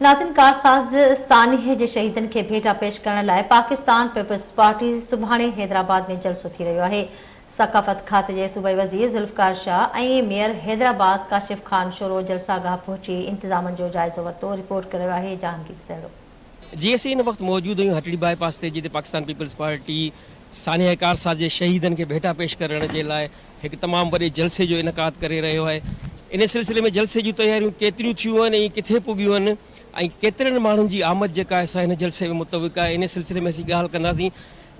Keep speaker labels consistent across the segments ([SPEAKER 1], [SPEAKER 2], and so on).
[SPEAKER 1] नाज़रीन, कारसाज़ सानिह जे शहीदनि खे भेटा पेश करण लाइ पाकिस्तान पीपल्स पार्टी सुभाणे हैदराबाद में जलसो थी रहियो आहे। सक़ाफ़त खाते जे सूबाई वज़ीर ज़ुल्फ़िकार शाह ऐं मेयर हैदराबाद काशिफ़ ख़ान शोरो जलसागाह पहुची इंतज़ामनि जो जाइज़ो वरितो। रिपोर्ट करे रहियो आहे जहांगीर सैरो।
[SPEAKER 2] जी असीं इन वक़्तु मौजूद आहियूं हटड़ी बाईपास ते, जिते पाकिस्तान पीपल्स पार्टी सानिया कारसाज़ जे शहीदनि खे भेटा पेश करण जे लाइ हिकु तमामु वॾे जलसे जो इनकाद करे रहियो आहे। इन सिलसिले में जलसे जूं तयारियूं केतिरियूं थियूं आहिनि ऐं किथे पुगियूं आहिनि ऐं केतिरनि माण्हुनि जी आमद जेका आहे हिन जलसे में मुतविक़ आहे। इन सिलसिले में असीं ॻाल्हि कंदासीं।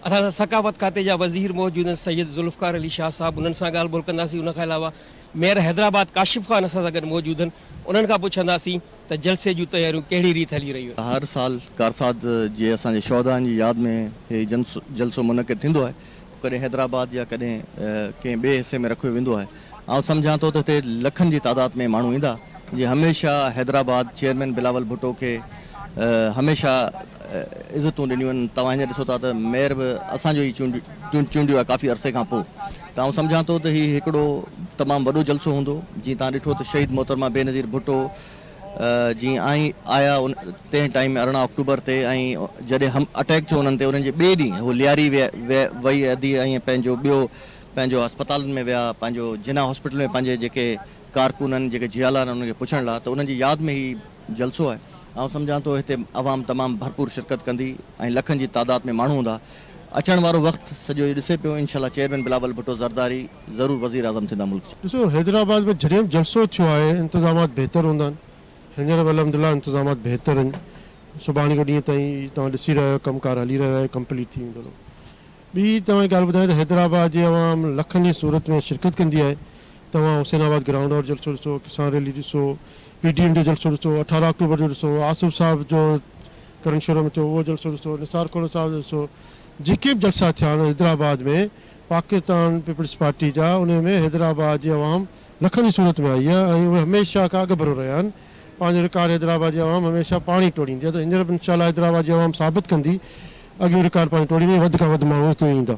[SPEAKER 2] असां सां सक़ाफ़त खाते जा वज़ीर मौजूद आहिनि सैयद ज़ुल्फ़िकार अली शाह साहब, उन्हनि सां ॻाल्हि ॿोल कंदासीं। उनखां अलावा मेयर हैदराबाद काशिफ़ ख़ान असां सां गॾु मौजूद आहिनि, उन्हनि खां पुछंदासीं त जलसे जूं तयारियूं कहिड़ी रीति हली रहियूं आहिनि।
[SPEAKER 3] हर साल कारसाज़ जे असांजे शौहदानि जी यादि में हे जलसो मुनक़िद थींदो आहे। कॾहिं हैदराबाद या कॾहिं कंहिं ॿिए हिसे में रखियो वेंदो आहे। ऐं सम्झां थो त हिते लखनि जी तादाद में माण्हू ईंदा। जीअं हमेशह हैदराबाद चेयरमैन बिलावल भुट्टो खे हमेशह इज़तूं ॾिनियूं आहिनि। तव्हां हींअर ॾिसो था त मेयर बि असांजो ई चूंडियो आहे काफ़ी अरसे खां पोइ। त आउं सम्झां थो त हीउ हिकिड़ो तमामु वॾो जलसो हूंदो। जीअं तव्हां ॾिठो त शहीद मोहतरमा बेनज़ीर भुट्टो जीअं आया तंहिं टाइम में 18 अक्टूबर ते, ऐं जॾहिं अटैक थियो उन्हनि ते, उन्हनि जे ॿिए ॾींहुं हू लियारी वई अधी ऐं पंहिंजो अस्पतालनि में विया, पंहिंजो जिना हॉस्पिटल में पंहिंजे जेके कारकुन आहिनि, जेके जियाला आहिनि, उन्हनि खे पुछण लाइ। त उन्हनि जी यादि में ही जलसो आहे। ऐं सम्झां थो हिते अवाम तमामु भरपूर शिरकत कंदी ऐं लखनि जी तादाद में माण्हू हूंदा। अचण वारो वक़्तु सॼो ॾिसे पियो। इंशाल्लाह चेयरमैन बिलावल भुट्टो ज़रदारी ज़रूरु वज़ीर आज़म थींदा मुल्क।
[SPEAKER 4] ॾिसो, हैदराबाद में जॾहिं बि जलसो थियो आहे इंतज़ामात बहितर हूंदा आहिनि। हींअर बि अल्हम्दुलिल्लाह इंतज़ामात बहितर आहिनि। सुभाणे खां ॾींहं ताईं तव्हां ॾिसी रहिया आहियो कमकार हली रहियो आहे, कंप्लीट थी वेंदो। ॿी तव्हांखे ॻाल्हि ॿुधायां त हैदराबाद जी अवाम लखनि जी सूरत में शिरकत कंदी आहे। तव्हां हुसैनाबाद ग्राउंड और जलसो ॾिसो, किसान रैली ॾिसो, PTM जो जलसो ॾिसो, 18 अक्टूबर जो ॾिसो, आसिफ साहब जो करण शोरो में थियो उहो जलसो ॾिसो, निसार खोड़ो साहब जो ॾिसो। जेके बि जलसा थिया आहिनि हैदराबाद में पाकिस्तान पीपल्स पार्टी जा, उन में हैदराबाद जी अवाम लखनि जी सूरत में आई आहे ऐं उहे हमेशह खां अॻु भरो रहिया आहिनि। पंहिंजो रिकॉर्ड हैदराबाद जी अवाम हमेशह पाणी टोड़ींदी आहे। त हींअर बि इंशाल्लाह हैदराबाद जी अवाम साबित कंदी अॻियो रिकॉर्ड पाणी टोड़ींदी, वधि खां वधि माण्हू हिते ईंदा।